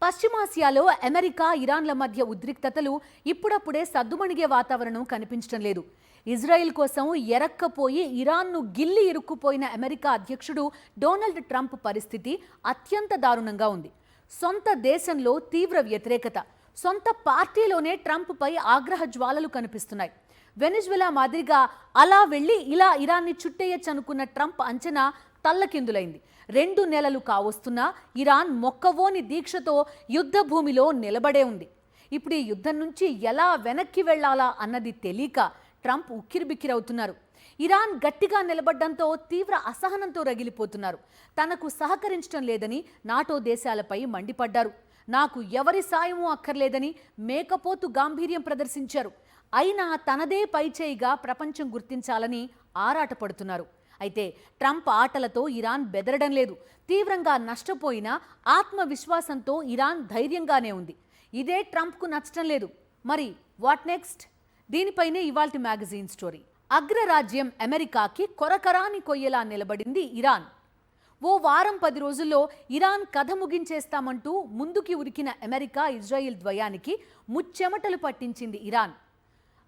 పశ్చిమాసియాలో అమెరికా, ఇరాన్ల మధ్య ఉద్రిక్తతలు ఇప్పుడప్పుడే సద్దుమణిగే వాతావరణం కనిపించడం లేదు. ఇజ్రాయెల్ కోసం ఎరక్కపోయి ఇరాన్ను గిల్లి ఇరుక్కుపోయిన అమెరికా అధ్యక్షుడు డొనాల్డ్ ట్రంప్ పరిస్థితి అత్యంత దారుణంగా ఉంది. సొంత దేశంలో తీవ్ర వ్యతిరేకత, సొంత పార్టీలోనే ట్రంప్పై ఆగ్రహ జ్వాలలు కనిపిస్తున్నాయి. వెనిజువెలా మాదిరిగా అలా వెళ్లి ఇలా ఇరాన్ని చుట్టేయచ్చనుకున్న ట్రంప్ అంచనా తల్లకిందులైంది. 2 నెలలు కావస్తున్నా ఇరాన్ మొక్కవోని దీక్షతో యుద్ధ భూమిలో నిలబడే ఉంది. ఇప్పుడు ఈ యుద్ధం నుంచి ఎలా వెనక్కి వెళ్లాలా అన్నది తెలియక ట్రంప్ ఉక్కిరిబిక్కిరవుతున్నారు. ఇరాన్ గట్టిగా నిలబడ్డంతో తీవ్ర అసహనంతో రగిలిపోతున్నారు. తనకు సహకరించడం లేదని నాటో దేశాలపై మండిపడ్డారు. నాకు ఎవరి సాయమూ అక్కర్లేదని మేకపోతు గాంభీర్యం ప్రదర్శించారు. అయినా తనదే పైచేయిగా ప్రపంచం గుర్తించాలని ఆరాటపడుతున్నారు. అయితే ట్రంప్ ఆటలతో ఇరాన్ బెదరడం లేదు. తీవ్రంగా నష్టపోయినా ఆత్మవిశ్వాసంతో ఇరాన్ ధైర్యంగానే ఉంది. ఇదే ట్రంప్కు నచ్చడం లేదు. మరి వాట్ నెక్స్ట్? దీనిపైనే ఇవాల్టి మ్యాగజైన్ స్టోరీ. అగ్రరాజ్యం అమెరికాకి కొరకరాని కొయ్యేలా నిలబడింది ఇరాన్. ఓ వారం 10 రోజుల్లో ఇరాన్ కథ ముగించేస్తామంటూ ముందుకి ఉరికిన అమెరికా, ఇజ్రాయిల్ ద్వయానికి ముచ్చెమటలు పట్టించింది ఇరాన్.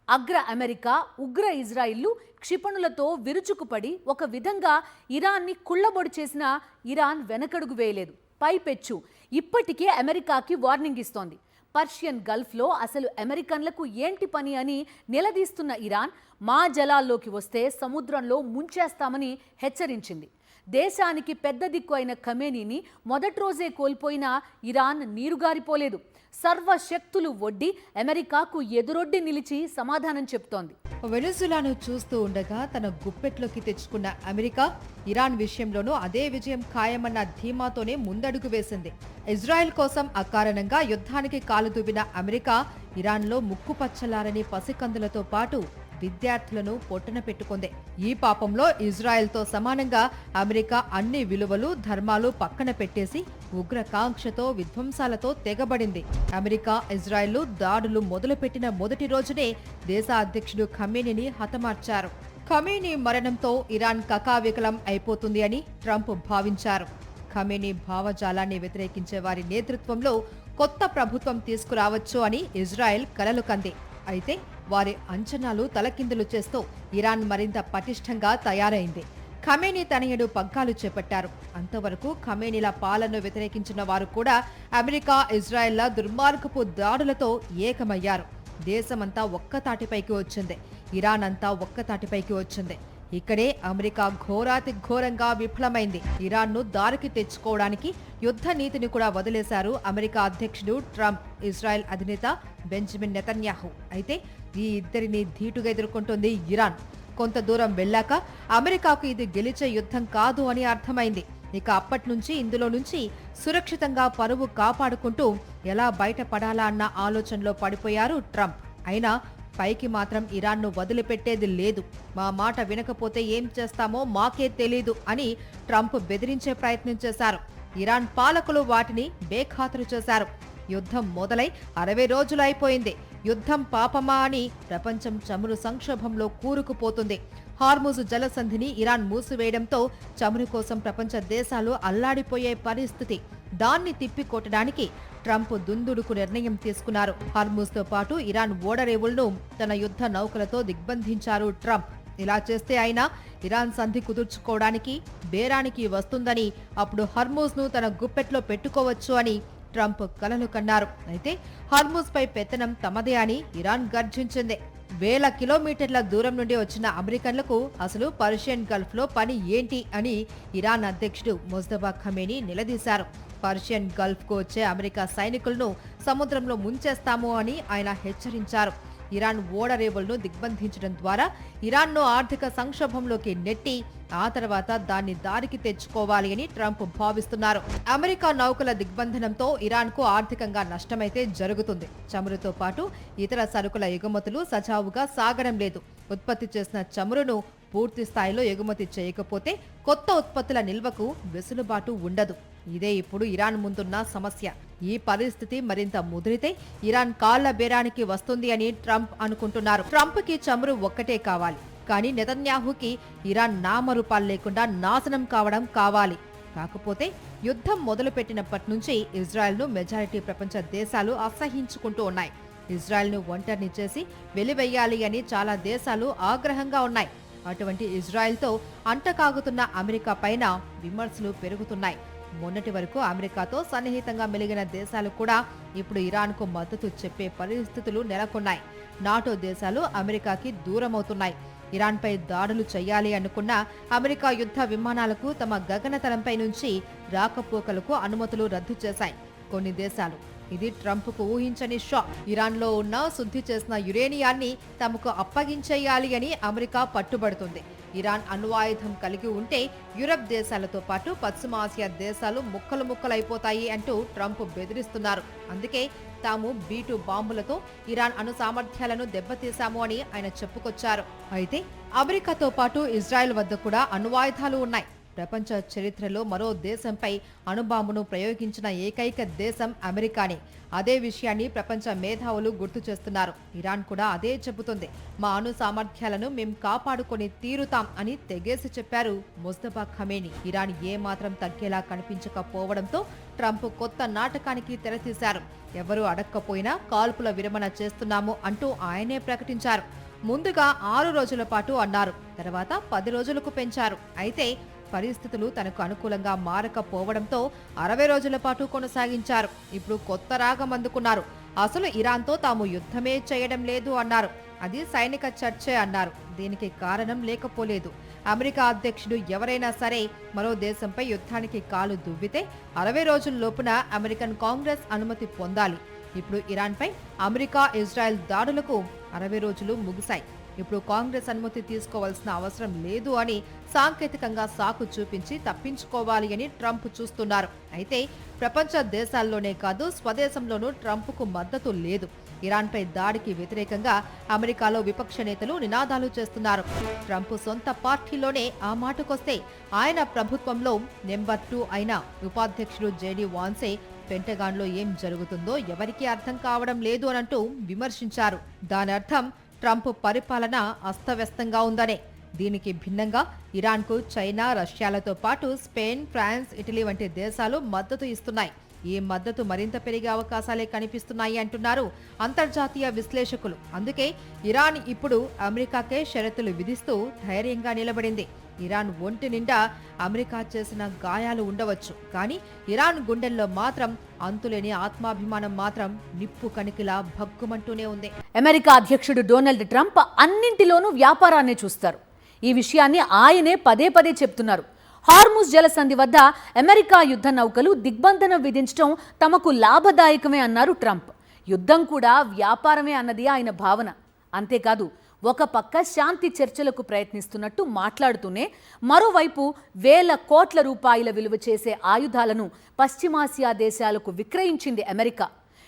అగ్ర అమెరికా, ఉగ్ర ఇజ్రాయిల్లు క్షిపణులతో విరుచుకుపడి ఒక విధంగా ఇరాన్ని కుళ్లబొడి చేసిన ఇరాన్ వెనకడుగు వేయలేదు. పైపెచ్చు ఇప్పటికే అమెరికాకి వార్నింగ్ ఇస్తోంది. పర్షియన్ గల్ఫ్లో అసలు అమెరికన్లకు ఏంటి పని అని నిలదీస్తున్న ఇరాన్ మా జలాల్లోకి వస్తే సముద్రంలో ముంచేస్తామని హెచ్చరించింది. దేశానికి పెద్ద దిక్కు అయిన ఖమేనీని మొదటి రోజే కోల్పోయిన ఇరాన్ నీరుగారిపోలేదు. సర్వశక్తులు ఒడ్డి అమెరికాకు ఎదురొడ్డి నిలిచి సమాధానం చెప్తోంది. వెనిజులాను చూస్తూ ఉండగా తన గుప్పెట్లోకి తెచ్చుకున్న అమెరికా ఇరాన్ విషయంలోనూ అదే విజయం ఖాయమన్న ధీమాతోనే ముందడుగు వేసింది. ఇజ్రాయెల్ కోసం అకారణంగా యుద్ధానికి కాలు దువ్విన అమెరికా ఇరాన్లో ముక్కుపచ్చలారని పసికందులతో పాటు విద్యార్థులను పొట్టన పెట్టుకుంది. ఈ పాపంలో ఇజ్రాయెల్తో సమానంగా అమెరికా అన్ని విలువలు, ధర్మాలు పక్కన పెట్టేసి ఉగ్రకాంక్షతో, విధ్వంసాలతో తెగబడింది. అమెరికా, ఇజ్రాయెల్ దాడులు మొదలుపెట్టిన మొదటి రోజునే దేశ అధ్యక్షుడు ఖమేనీని హతమార్చారు. ఖమేనీ మరణంతో ఇరాన్ కకావికలం అయిపోతుంది అని ట్రంప్ భావించారు. ఖమేనీ భావజాలాన్ని వ్యతిరేకించే వారి నేతృత్వంలో కొత్త ప్రభుత్వం తీసుకురావచ్చు అని ఇజ్రాయెల్ కలలు కంది. అయితే వారి అంచనాలు తలకిందులు చేస్తూ ఇరాన్ మరింత పటిష్టంగా తయారైంది. ఖమేనీ తనయుడు పగ్గాలు చేపట్టారు. అంతవరకు ఖమేనీల పాలనను వ్యతిరేకించిన వారు కూడా అమెరికా, ఇజ్రాయెల్ల దుర్మార్గపు దాడులతో ఏకమయ్యారు. దేశమంతా ఒక్కతాటిపైకి వచ్చింది. ఇరాన్ అంతా ఒక్కతాటిపైకి వచ్చింది. ఇక్కడే అమెరికా ఘోరాతి ఘోరంగా విఫలమైంది. ఇరాన్ను దారికి తెచ్చుకోవడానికి యుద్ధ నీతిని కూడా వదిలేశారు అమెరికా అధ్యక్షుడు ట్రంప్, ఇజ్రాయెల్ అధినేత బెంజమిన్ నెతన్యాహు. అయితే ఈ ఇద్దరిని ధీటుగా ఎదుర్కొంటుంది ఇరాన్. కొంత దూరం వెళ్ళాక అమెరికాకు ఇది గెలిచే యుద్ధం కాదు అని అర్థమైంది. ఇక అప్పటి నుంచి ఇందులో నుంచి సురక్షితంగా పరువు కాపాడుకుంటూ ఎలా బయటపడాలా అన్న ఆలోచనలో పడిపోయారు ట్రంప్. అయినా పైకి మాత్రం ఇరాన్ను వదిలిపెట్టేది లేదు. మా మాట వినకపోతే ఏం చేస్తామో మాకే తెలీదు అని ట్రంప్ బెదిరించే ప్రయత్నం చేశారు. ఇరాన్ పాలకులు వాటిని బేఖాతరు చేశారు. యుద్ధం మొదలై 60 రోజులు అయిపోయింది. యుద్ధం పాపమా అని ప్రపంచం చమురు సంక్షోభంలో కూరుకుపోతుంది. హార్ముజ్ జలసంధిని ఇరాన్ మూసివేయడంతో చమురు కోసం ప్రపంచ దేశాలు అల్లాడిపోయే పరిస్థితి. దాన్ని తిప్పికొట్టడానికి ట్రంప్ దుందుడుకు నిర్ణయం తీసుకున్నారు. హార్ముజ్తో పాటు ఇరాన్ ఓడరేవులను తన యుద్ధ నౌకలతో దిగ్బంధించారు ట్రంప్. ఇలా చేస్తే అయినా ఇరాన్ సంధి కుదుర్చుకోవడానికి బేరానికి వస్తుందని, అప్పుడు హర్మూజ్ను తన గుప్పెట్లో పెట్టుకోవచ్చు అని ట్రంప్ కలలు కన్నారు. అయితే హర్మూజ్ పై పెత్తనం తమదే అని ఇరాన్ గర్జించింది. వేల కిలోమీటర్ల దూరం నుండి వచ్చిన అమెరికన్లకు అసలు పర్షియన్ గల్ఫ్ లో పని ఏంటి అని ఇరాన్ అధ్యక్షుడు ముజ్తబా ఖమేనీ నిలదీశారు. పర్షియన్ గల్ఫ్ కు వచ్చే అమెరికా సైనికులను సముద్రంలో ముంచేస్తాము అని ఆయన హెచ్చరించారు. ఇరాన్ ఓడరేవులను దిగ్బంధించడం ద్వారా ఇరాన్ను ఆర్థిక సంక్షోభంలోకి నెట్టి ఆ తర్వాత దాన్ని దారికి తెచ్చుకోవాలి అని ట్రంప్ భావిస్తున్నారు. అమెరికా నౌకల దిగ్బంధనంతో ఇరాన్కు ఆర్థికంగా నష్టమైతే జరుగుతుంది. చమురుతో పాటు ఇతర సరుకుల ఎగుమతులు సజావుగా సాగడం లేదు. ఉత్పత్తి చేసిన చమురును పూర్తి స్థాయిలో ఎగుమతి చేయకపోతే కొత్త ఉత్పత్తుల నిల్వకు వెసులుబాటు ఉండదు. ఇదే ఇప్పుడు ఇరాన్ ముందున్న సమస్య. ఈ పరిస్థితి మరింత ముదిరితే ఇరాన్ కాళ్ల బేరానికి వస్తుంది అని ట్రంప్ అనుకుంటున్నారు. ట్రంప్కి చమురు ఒక్కటే కావాలి, కానీ నెతన్యాహుకి ఇరాన్ నామరూపాలు లేకుండా నాశనం కావడం కావాలి. కాకపోతే యుద్ధం మొదలుపెట్టినప్పటి నుంచి ఇజ్రాయెల్ను మెజారిటీ ప్రపంచ దేశాలు అసహించుకుంటూ ఉన్నాయి. ఇజ్రాయెల్ను ఒంటరిని చేసి వెలివేయాలి అని చాలా దేశాలు ఆగ్రహంగా ఉన్నాయి. అటువంటి ఇజ్రాయెల్తో అంటకాగుతున్న అమెరికా పైన విమర్శలు పెరుగుతున్నాయి. మొన్నటి వరకు అమెరికాతో సన్నిహితంగా మెలిగిన దేశాలు కూడా ఇప్పుడు ఇరాన్కు మద్దతు చెప్పే పరిస్థితులు నెలకొన్నాయి. నాటో దేశాలు అమెరికాకి దూరమవుతున్నాయి. ఇరాన్పై దాడులు చేయాలి అనుకున్న అమెరికా యుద్ధ విమానాలకు తమ గగనతలంపై నుంచి రాకపోకలకు అనుమతులు రద్దు చేశాయి కొన్ని దేశాలు. ఇది ట్రంప్కు ఊహించని షాక్. ఇరాన్లో ఉన్న శుద్ధి చేసిన యురేనియాన్ని తమకు అప్పగించేయాలి అని అమెరికా పట్టుబడుతుంది. ఇరాన్ అణ్వాయుధం కలిగి ఉంటే యూరప్ దేశాలతో పాటు పశ్చిమ ఆసియా దేశాలు ముక్కలు ముక్కలైపోతాయి అంటూ ట్రంప్ బెదిరిస్తున్నారు. అందుకే తాము B2 బాంబులతో ఇరాన్ అణు సామర్థ్యాలను దెబ్బతీశాము అని ఆయన చెప్పుకొచ్చారు. అయితే అమెరికాతో పాటు ఇజ్రాయెల్ వద్ద కూడా అణ్వాయుధాలు ఉన్నాయి. ప్రపంచ చరిత్రలో మరో దేశంపై అణుబాంబును ప్రయోగించిన ఏకైక దేశం అమెరికానే. అదే విషయాన్ని ప్రపంచ మేధావులు గుర్తు చేస్తున్నారు. ఇరాన్ కూడా అదే చెబుతుంది. మా అణు సామర్థ్యాలను మేం కాపాడుకొని తీరుతాం అని తెగేసి చెప్పారు ముస్తఫా ఖమేనీ. ఇరాన్ ఏమాత్రం తగ్గేలా కనిపించకపోవడంతో ట్రంప్ కొత్త నాటకానికి తెరతీశారు. ఎవరూ అడక్కపోయినా కాల్పుల విరమణ చేస్తున్నాము అంటూ ఆయనే ప్రకటించారు. ముందుగా 6 రోజుల పాటు అన్నారు, తర్వాత 10 రోజులకు పెంచారు. అయితే పరిస్థితులు తనకు అనుకూలంగా మారకపోవడంతో 60 రోజుల పాటు కొనసాగించారు. ఇప్పుడు కొత్త రాగం అందుకున్నారు. అసలు ఇరాన్తో తాము యుద్ధమే చేయడం లేదు అన్నారు. అది సైనిక చర్చే అన్నారు. దీనికి కారణం లేకపోలేదు. అమెరికా అధ్యక్షుడు ఎవరైనా సరే మరో దేశంపై యుద్ధానికి కాలు దువ్వితే 60 రోజుల లోపున అమెరికన్ కాంగ్రెస్ అనుమతి పొందాలి. ఇప్పుడు ఇరాన్పై అమెరికా ఇజ్రాయెల్ దాడులకు 60 రోజులు ముగిశాయి. ఇప్పుడు కాంగ్రెస్ అనుమతి తీసుకోవాల్సిన అవసరం లేదు అని సాంకేతికంగా సాకు చూపించి తప్పించుకోవాలి అని ట్రంప్ చూస్తున్నారు. అయితే ప్రపంచ దేశాల్లోనే కాదు, స్వదేశంలోనూ ట్రంప్కు మద్దతు లేదు. ఇరాన్పై దాడికి వ్యతిరేకంగా అమెరికాలో విపక్ష నేతలు నినాదాలు చేస్తున్నారు. ట్రంప్ సొంత పార్టీలోనే ఆ మాటకొస్తే ఆయన ప్రభుత్వంలో నెంబర్ 2 అయిన ఉపాధ్యక్షుడు JD వాన్సే పెంటగాన్లో ఏం జరుగుతుందో ఎవరికీ అర్థం కావడం లేదు అనంటూ విమర్శించారు. దాని అర్థం ట్రంప్ పరిపాలన అస్తవ్యస్తంగా ఉందనే. దీనికి భిన్నంగా ఇరాన్కు చైనా, రష్యాలతో పాటు స్పెయిన్, ఫ్రాన్స్, ఇటలీ వంటి దేశాలు మద్దతు ఇస్తున్నాయి. ఈ మద్దతు మరింత పెరిగే అవకాశాలే కనిపిస్తున్నాయి అంటున్నారు అంతర్జాతీయ విశ్లేషకులు. అందుకే ఇరాన్ ఇప్పుడు అమెరికాకే షరతులు విధిస్తూ ధైర్యంగా నిలబడింది. ఇరాన్ ఒంటి నిండా అమెరికా చేసిన గాయాలు ఉండవచ్చు, కానీ ఇరాన్ గుండెల్లో మాత్రం అంతులేని ఆత్మాభిమానం మాత్రం నిప్పు కణికిలా భగ్గుమంటూనే ఉంది. అమెరికా అధ్యక్షుడు డొనాల్డ్ ట్రంప్ అన్నింటిలోనూ వ్యాపారాన్ని చూస్తారు. ఈ విషయాన్ని ఆయనే పదే పదే చెప్తున్నారు. హార్ముజ్ జలసంధి వద్ద అమెరికా యుద్ధ నౌకలు దిగ్బంధనం విధించడం తమకు లాభదాయకమే అన్నారు ట్రంప్. యుద్ధం కూడా వ్యాపారమే అన్నది ఆయన భావన. అంతేకాదు, ఒక పక్క శాంతి చర్చలకు ప్రయత్నిస్తున్నట్టు మాట్లాడుతూనే మరోవైపు వేల కోట్ల రూపాయల విలువ చేసే ఆయుధాలను పశ్చిమాసియా దేశాలకు విక్రయించింది అమెరికా.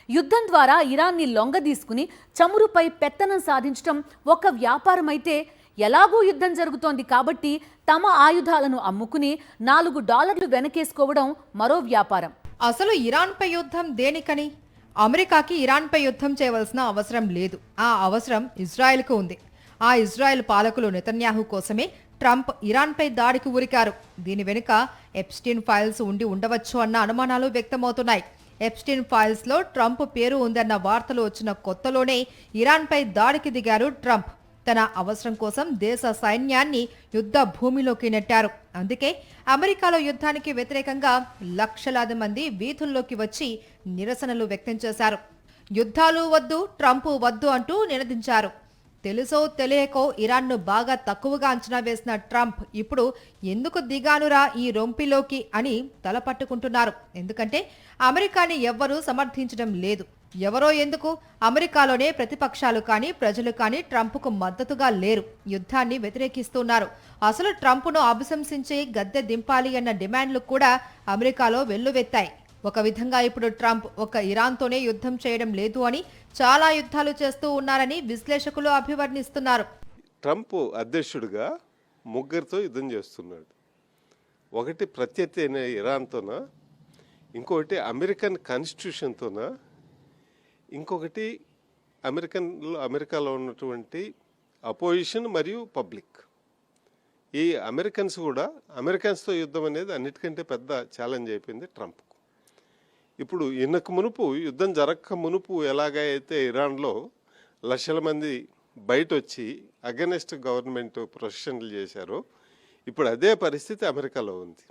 యుద్ధం ద్వారా ఇరాన్ని లొంగదీసుకుని చమురుపై పెత్తనం సాధించడం ఒక వ్యాపారమైతే, ఎలాగూ యుద్ధం జరుగుతోంది కాబట్టి తమ ఆయుధాలను అమ్ముకుని $4 వెనకేసుకోవడం మరో వ్యాపారం. అసలు ఇరాన్పై యుద్ధం దేనికని? అమెరికాకి ఇరాన్పై యుద్ధం చేయవలసిన అవసరం లేదు. ఆ అవసరం ఇజ్రాయెల్కు ఉంది. ఆ ఇజ్రాయెల్ పాలకులు నెతన్యాహు కోసమే ట్రంప్ ఇరాన్పై దాడికి ఉరికారు. దీని వెనుక ఎప్స్టీన్ ఫైల్స్ ఉండి ఉండవచ్చు అన్న అనుమానాలు వ్యక్తమవుతున్నాయి. ఎప్స్టీన్ ఫైల్స్లో ట్రంప్ పేరు ఉందన్న వార్తలు వచ్చిన కొత్తలోనే ఇరాన్పై దాడికి దిగారు ట్రంప్. తన అవసరం కోసం దేశ సైన్యాన్ని యుద్ధ భూమిలోకి నెట్టారు. అందుకే అమెరికాలో యుద్ధానికి వ్యతిరేకంగా లక్షలాది మంది వీధుల్లోకి వచ్చి నిరసనలు వ్యక్తం చేశారు. యుద్ధాలు వద్దు, ట్రంప్ వద్దు అంటూ నినదించారు. తెలుసో తెలియకో ఇరాన్ను బాగా తక్కువగా అంచనా వేసిన ట్రంప్ ఇప్పుడు ఎందుకు దిగానురా ఈ రొంపిలోకి అని తలపట్టుకుంటున్నారు. ఎందుకంటే అమెరికాని ఎవ్వరూ సమర్థించడం లేదు. ఎవరో ఎందుకు, అమెరికాలోనే ప్రతిపక్షాలు కానీ ప్రజలు కానీ ట్రంప్కు మద్దతుగా లేరు, యుద్ధాన్ని వ్యతిరేకిస్తున్నారు. అసలు ట్రంప్ను అభిశంసించి గద్దె దింపాలి అన్న డిమాండ్లు కూడా అమెరికాలో వెల్లువెత్తాయి. ఒక విధంగా ఇప్పుడు ట్రంప్ ఒక ఇరాన్తోనే యుద్ధం చేయడం లేదు అని, చాలా యుద్ధాలు చేస్తూ ఉన్నారని విశ్లేషకులు అభివర్ణిస్తున్నారు. ట్రంప్ అధ్యక్షుడిగా ముగ్గురితో యుద్ధం చేస్తున్నాడు. ఒకటి ప్రత్యర్థి అయిన ఇరాన్తోనా, ఇంకొకటి అమెరికన్ కాన్స్టిట్యూషన్తోనా, ఇంకొకటి అమెరికాలో ఉన్నటువంటి అపోజిషన్ మరియు పబ్లిక్. ఈ అమెరికన్స్తో యుద్ధం అనేది అన్నిటికంటే పెద్ద ఛాలెంజ్ అయిపోయింది ట్రంప్కు. ఇప్పుడు ఈయనకు మునుపు యుద్ధం జరగక మునుపు ఎలాగైతే ఇరాన్లో లక్షల మంది బయట వచ్చి అగెనిస్ట్ గవర్నమెంట్ ప్రొటెస్టన్లు చేశారో ఇప్పుడు అదే పరిస్థితి అమెరికాలో ఉంది.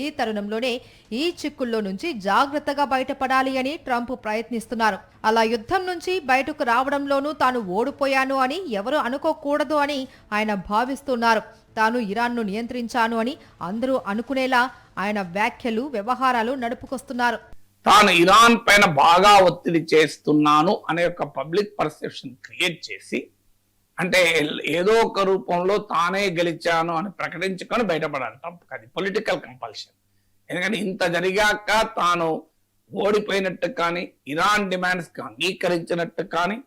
ఈ తరుణంలోనే ఈ చిక్కుల్లో నుంచి జాగ్రత్తగా బయటపడాలి అని ట్రంప్ ప్రయత్నిస్తున్నారు. అలా యుద్ధం నుంచి బయటకు రావడంలోనూ తాను ఓడిపోయాను అని ఎవరు అనుకోకూడదు అని ఆయన భావిస్తున్నారు. తాను ఇరాన్ను నియంత్రించాను అని అందరూ అనుకునేలా ఆయన వ్యాఖ్యలు, వ్యవహారాలు నడుపుకొస్తున్నారు. తాను ఇరాన్ పైన బాగా ఒత్తిడి చేస్తున్నాను అనే ఒక పబ్లిక్ పర్సెప్షన్ క్రియేట్ చేసి, అంటే ఏదో ఒక రూపంలో తానే గెలిచాను అని ప్రకటించుకొని బయటపడాలి ట్రంప్. అది పొలిటికల్ కంపల్షన్. ఎందుకంటే ఇంత జరిగాక తాను ఓడిపోయినట్టు కానీ, ఇరాన్ డిమాండ్స్కి అంగీకరించినట్టు కానీ,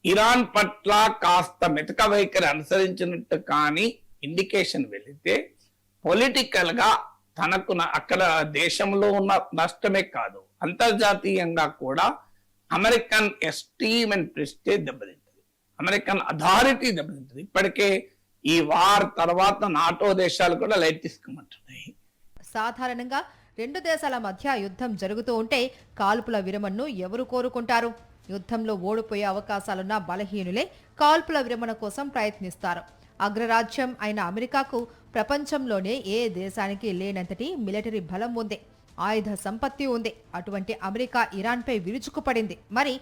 ఇరాన్ పట్ల కాస్త మెతక వైఖరి అనుసరించినట్టు కానీ ఇండికేషన్ వెళితే పొలిటికల్ గా తనకు అక్కడ దేశంలో ఉన్న నష్టమే కాదు, అంతర్జాతీయంగా కూడా అమెరికన్ ఎస్టీమ్ అండ్ ప్రెస్టేజ్ దెబ్బతింటుంది, అమెరికన్ అథారిటీ దెబ్బతింటుంది. ఇప్పటికే ఈ వార్ తర్వాత నాటో దేశాలు కూడా లైట్ తీసుకోమంటున్నాయి. సాధారణంగా రెండు దేశాల మధ్య యుద్ధం జరుగుతూ ఉంటే కాల్పుల విరమణను ఎవరు కోరుకుంటారు? యుద్ధంలో ఓడిపోయే అవకాశాలున్న బలహీనులే కాల్పుల విరమణ కోసం ప్రయత్నిస్తారు. అగ్రరాజ్యం అయిన అమెరికాకు ప్రపంచంలోనే ఏ దేశానికి లేనంతటి మిలిటరీ బలం ఉంది, ఆయుధ సంపత్తి ఉంది. అటువంటి అమెరికా ఇరాన్పై విరుచుకుపడింది. మరి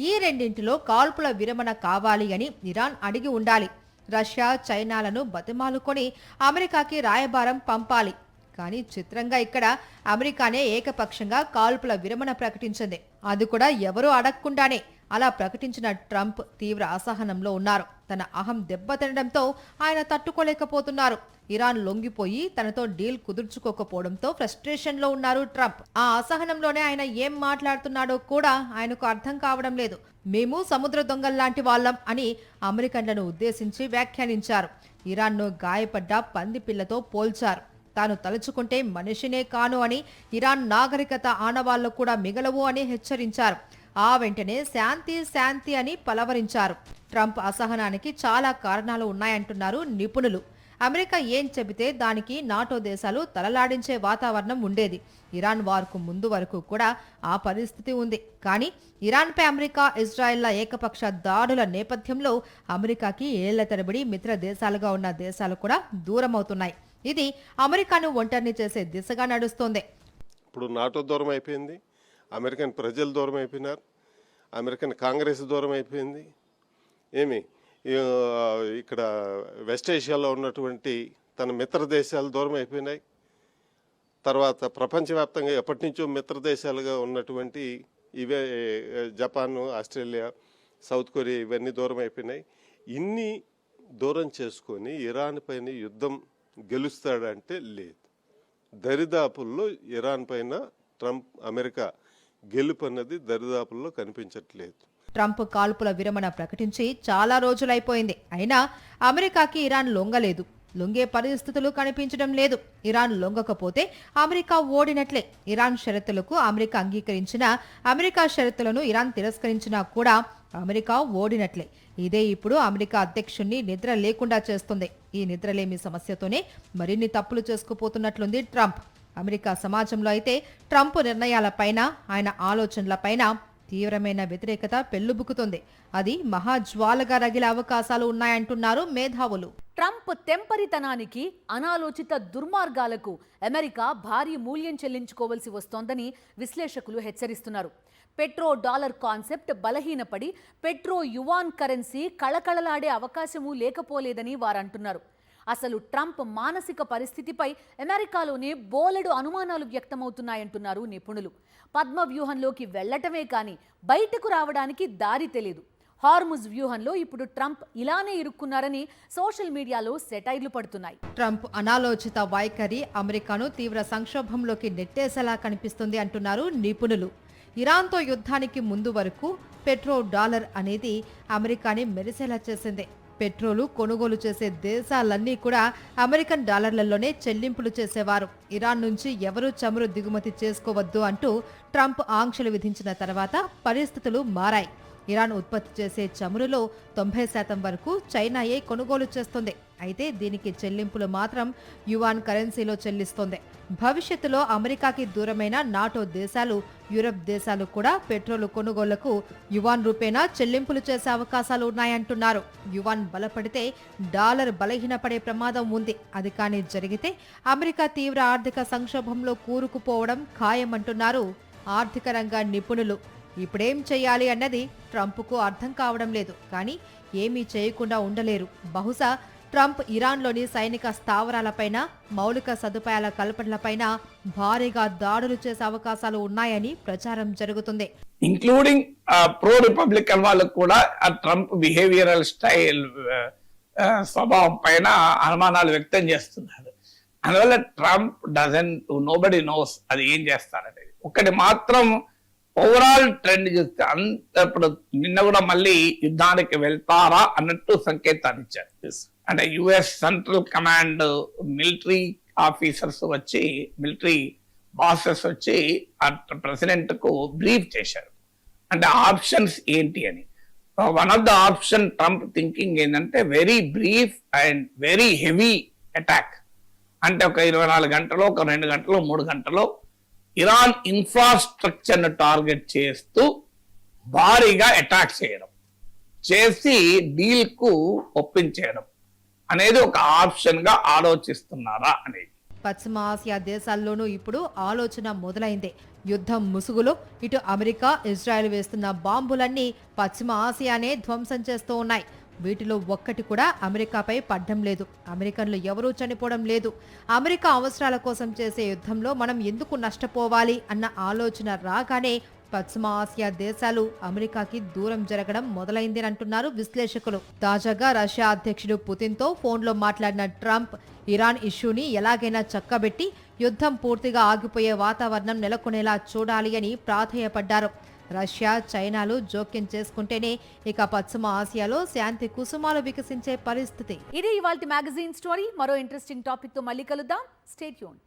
ఈ రెండింటిలో కాల్పుల విరమణ కావాలి అని ఇరాన్ అడిగి ఉండాలి. రష్యా, చైనాలను బతిమాలుకొని అమెరికాకి రాయబారం పంపాలి. కానీ చిత్రంగా ఇక్కడ అమెరికానే ఏకపక్షంగా కాల్పుల విరమణ ప్రకటించింది. అది కూడా ఎవరూ అడగకుండానే. అలా ప్రకటించిన ట్రంప్ తీవ్ర అసహనంలో ఉన్నారు. తన అహం దెబ్బతినడంతో ఆయన తట్టుకోలేకపోతున్నారు. ఇరాన్ లొంగిపోయి తనతో డీల్ కుదుర్చుకోకపోవడంతో ఫ్రస్ట్రేషన్లో ఉన్నారు ట్రంప్. ఆ అసహనంలోనే ఆయన ఏం మాట్లాడుతున్నాడో కూడా ఆయనకు అర్థం కావడం లేదు. మేము సముద్ర దొంగల్లాంటి వాళ్ళం అని అమెరికన్లను ఉద్దేశించి వ్యాఖ్యానించారు. ఇరాన్ను గాయపడ్డ పంది పిల్లతో పోల్చారు. తాను తలుచుకుంటే మనిషినే కాను అని, ఇరాన్ నాగరికత ఆనవాళ్లు కూడా మిగలవు అని హెచ్చరించారు. ఆ వెంటనే శాంతి శాంతి అని పలవరించారు. ట్రంప్ అసహనానికి చాలా కారణాలు ఉన్నాయంటున్నారు నిపుణులు. అమెరికా ఏం చెబితే దానికి నాటో దేశాలు తలలాడించే వాతావరణం ఉండేది. ఇరాన్ వార్కు ముందు వరకు కూడా ఆ పరిస్థితి ఉంది. కానీ ఇరాన్పై అమెరికా, ఇజ్రాయెల్ల ఏకపక్ష దాడుల నేపథ్యంలో అమెరికాకి ఏళ్ల తరబడి మిత్ర దేశాలుగా ఉన్న దేశాలు కూడా దూరమవుతున్నాయి. ఇది అమెరికాను ఒంటరిని చేసే దిశగా నడుస్తోంది. ఇప్పుడు నాటో దూరం అయిపోయింది, అమెరికన్ ప్రజలు దూరం అయిపోయినారు, అమెరికన్ కాంగ్రెస్ దూరం అయిపోయింది. ఇక్కడ వెస్ట్ ఏషియాలో ఉన్నటువంటి తన మిత్ర దేశాలు దూరం అయిపోయినాయి. తర్వాత ప్రపంచవ్యాప్తంగా ఎప్పటి నుంచో మిత్ర దేశాలుగా ఉన్నటువంటి ఇవే జపాన్, ఆస్ట్రేలియా, సౌత్ కొరియా ఇవన్నీ దూరం అయిపోయినాయి. ఇన్ని దూరం చేసుకొని ఇరాన్ పైన యుద్ధం గెలుస్తాడంటే లేదు. దరిదాపుల్లో ఇరాన్ పైన ట్రంప్, అమెరికా గెలుపు అన్నది దరిదాపుల్లో కనిపించట్లేదు. ట్రంప్ కాల్పుల విరమణ ప్రకటించి చాలా రోజులైపోయింది. అయినా అమెరికాకి ఇరాన్ లొంగలేదు. లొంగే పరిస్థితులు కనిపించడం లేదు. ఇరాన్ లొంగకపోతే అమెరికా ఓడినట్లే. ఇరాన్ షరతులకు అమెరికా అంగీకరించినా, అమెరికా షరతులను ఇరాన్ తిరస్కరించినా కూడా అమెరికా ఓడినట్లే. ఇదే ఇప్పుడు అమెరికా అధ్యక్షుణ్ణి నిద్ర లేకుండా చేస్తుంది. ఈ నిద్రలేమి సమస్యతోనే మరిన్ని తప్పులు చేసుకుపోతున్నట్లుంది ట్రంప్. అమెరికా సమాజంలో అయితే ట్రంప్ నిర్ణయాలపైన, ఆయన ఆలోచనలపైన తీవ్రమైన వ్యతిరేకత పెళ్లుబుకుతుంది. అది మహాజ్వాలగా రగిలే అవకాశాలు ఉన్నాయంటున్నారు మేధావులు. ట్రంప్ తెంపరితనానికి, అనాలోచిత దుర్మార్గాలకు అమెరికా భారీ మూల్యం చెల్లించుకోవాల్సి వస్తోందని విశ్లేషకులు హెచ్చరిస్తున్నారు. పెట్రో డాలర్ కాన్సెప్ట్ బలహీనపడి పెట్రో యువాన్ కరెన్సీ కళకళలాడే అవకాశమూ లేకపోలేదని వారంటున్నారు. అసలు ట్రంప్ మానసిక పరిస్థితిపై అమెరికాలోనే బోలెడు అనుమానాలు వ్యక్తమవుతున్నాయంటున్నారు నిపుణులు. పద్మ వ్యూహంలోకి వెళ్లటమే కానీ బయటకు రావడానికి దారి తెలియదు. హార్ముజ్ వ్యూహంలో ఇప్పుడు ట్రంప్ ఇలానే ఇరుక్కున్నారని సోషల్ మీడియాలో సెటైర్లు పడుతున్నాయి. ట్రంప్ అనాలోచిత వైఖరి అమెరికాను తీవ్ర సంక్షోభంలోకి నెట్టేసేలా కనిపిస్తుంది అంటున్నారు నిపుణులు. ఇరాన్తో యుద్ధానికి ముందు వరకు పెట్రో డాలర్ అనేది అమెరికాని మెరిసేలా చేసింది. పెట్రోలు కొనుగోలు చేసే దేశాలన్నీ కూడా అమెరికన్ డాలర్లలోనే చెల్లింపులు చేసేవారు. ఇరాన్ నుంచి ఎవరూ చమురు దిగుమతి చేసుకోవద్దు అంటూ ట్రంప్ ఆంక్షలు విధించిన తర్వాత పరిస్థితులు మారాయి. ఇరాన్ ఉత్పత్తి చేసే చమురులో 90% వరకు చైనాయే కొనుగోలు చేస్తుంది. అయితే దీనికి చెల్లింపులు మాత్రం యువాన్ కరెన్సీలో చెల్లిస్తోంది. భవిష్యత్తులో అమెరికాకి దూరమైన నాటో దేశాలు, యూరప్ దేశాలు కూడా పెట్రోలు కొనుగోళ్లకు యువాన్ రూపేణా చెల్లింపులు చేసే అవకాశాలు ఉన్నాయంటున్నారు. యువాన్ బలపడితే డాలర్ బలహీనపడే ప్రమాదం ఉంది. అది కానీ జరిగితే అమెరికా తీవ్ర ఆర్థిక సంక్షోభంలో కూరుకుపోవడం ఖాయమంటున్నారు ఆర్థిక రంగ నిపుణులు. ఇప్పుడేం చేయాలి అన్నది ట్రంప్కు అర్థం కావడం లేదు. కానీ ఏమీ చేయకుండా ఉండలేరు. బహుశా ట్రంప్ ఇరాన్లోని సైనిక స్థావరాలపైన, మౌలిక సదుపాయాల కల్పనలపైన భారీగా దాడులు చేసే అవకాశాలు ఉన్నాయని ప్రచారం జరుగుతుంది. ఇంక్లూడింగ్ ప్రో రిపబ్లికన్ వాళ్ళకు కూడా ఆ ట్రంప్ బిహేవియరల్ స్టైల్ స్వభావం పైన అనుమానాలు వ్యక్తం చేస్తున్నారు. అందువల్ల ట్రంప్ నోబడి నోస్ అది ఏం చేస్తారనేది. ఒకటి మాత్రం ఓవరాల్ ట్రెండ్ చూస్తే ఇప్పుడు నిన్న కూడా మళ్ళీ యుద్ధానికి వెళ్తారా అన్నట్టు సంకేతాలు ఇచ్చారు. అంటే US central command military officers వచ్చి, మిలిటరీ బాసెస్ వచ్చి ప్రెసిడెంట్ కు బ్రీఫ్ చేశారు. అంటే ఆప్షన్స్ ఏంటి అని. One of the option Trump thinking ఏంటంటే very brief and very heavy attack. అంటే ఒక 24 గంటలో, ఒక 2 గంటలో, 3 గంటలో ఇరాన్ ఇన్ఫ్రాస్ట్రక్చర్ ను టార్గెట్ చేస్తూ భారీగా అటాక్ చేయడం, చేసి డీల్ కు ఒప్పించేయడం అనేది ఒక ఆప్షన్ గా ఆలోచిస్తున్నారా అనేది. పశ్చిమ ఆసియా దేశాల్లోనూ ఇప్పుడు ఆలోచన మొదలైంది. యుద్ధం ముసుగులో ఇటు అమెరికా, ఇజ్రాయెల్ వేస్తున్న బాంబులన్నీ పశ్చిమ ఆసియానే ధ్వంసం చేస్తూ ఉన్నాయి. వీటిలో ఒక్కటి కూడా అమెరికాపై పడ్డం లేదు. అమెరికన్లు ఎవరూ చనిపోవడం లేదు. అమెరికా అవసరాల కోసం చేసే యుద్ధంలో మనం ఎందుకు నష్టపోవాలి అన్న ఆలోచన రాగానే పశ్చిమ ఆసియా దేశాలు అమెరికాకి దూరం జరగడం మొదలైందని అంటున్నారు విశ్లేషకులు. తాజాగా రష్యా అధ్యక్షుడు పుతిన్తో ఫోన్లో మాట్లాడిన ట్రంప్ ఇరాన్ ఇష్యూని ఎలాగైనా చక్కబెట్టి యుద్ధం పూర్తిగా ఆగిపోయే వాతావరణం నెలకొనేలా చూడాలి అని ప్రాధేయపడ్డారు. రష్యా, చైనాలు జోక్యం చేసుకుంటేనే ఇక పశ్చిమ ఆసియాలో శాంతి కుసుమాలు వికసించే పరిస్థితి. ఇది ఇవాల్టి మ్యాగజైన్ స్టోరీ. మరో ఇంట్రెస్టింగ్ టాపిక్ తో మళ్ళీ కలుద్దాం. Stay tuned.